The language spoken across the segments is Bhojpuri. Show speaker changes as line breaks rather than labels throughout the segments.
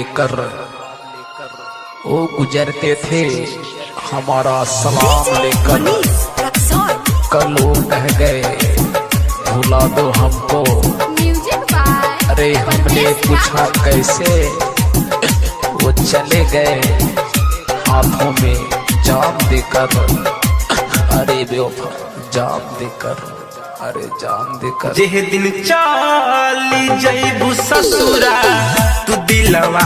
लेकर वो गुजरते थे हमारा सलाम लेकर। कल वो कह गए भुला दो हमको, अरे हमने पूछा कैसे, वो चले गए हाथों में जाम देकर। अरे बेवफा जाम देकर, अरे जान देकर।
जे दिन चली जइबू ससुरा तू दिलवा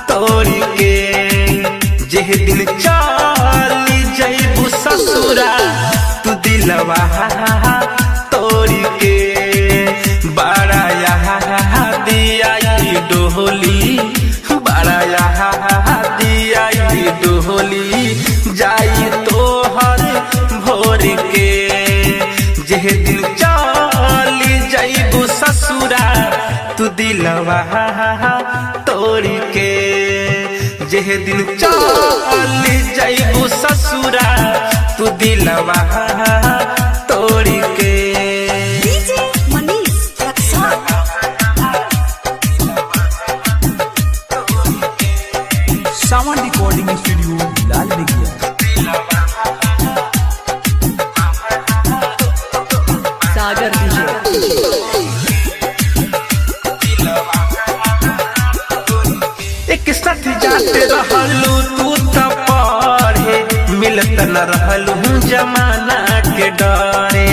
तोड़ के, जे दिन चली जइबू ससुरा तू दिलवा तोड़ के। बड़ा यहाँ दिया डोली, बड़ा यहाँ दिया डोली, जाई तोहर भोर के। जे दिन चली जइबू ससुरा तू दिलवा तोड़ के, जे दिन चली जइबू ससुरा तू दिलवा तोड़ के।
सावन रिकॉर्डिंग स्टूडियो लाल बेगिया। सागर
एक साथ जाते रहलू तू तो पढ़े, मिलत न रहलू जमाना के डरे।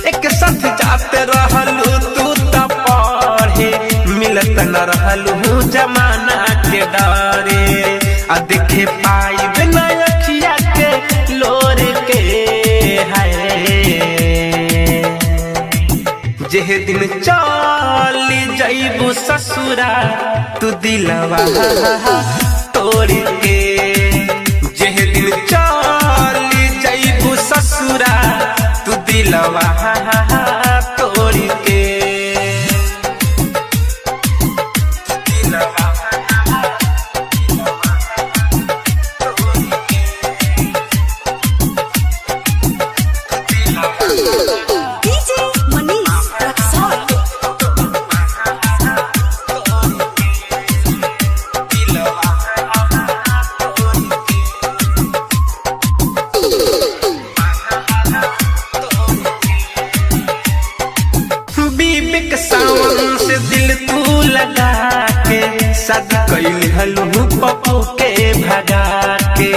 एक साथ जाते रहलू तू तो पढ़े, मिलत न रहलू जमाना के डरे। आ देखे पाई बिना अखिया के लोर के है, जे दिन चली जइबू ससुरा तू दिलवा तोड़ के। जे दिन चली जइबू ससुरा तू दिलवा तोड़ के। सावन से दिल तू लगा के, शादी कैल हलू पप्पू के भगा के।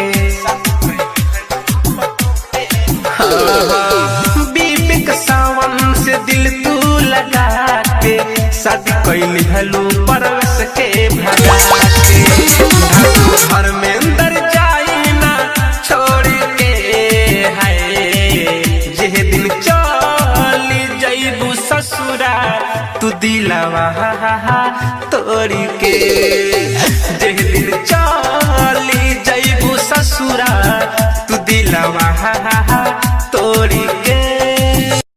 बीबिक सावन से दिल तू लगा के, शादी कैल हलू परवश के भगा के। घर में अंदर जाई ना छोड़ के है, जे दिन चली जइबू ससुरा तू दिलवा तोड़ के। जे दिन चली जइबू ससुरा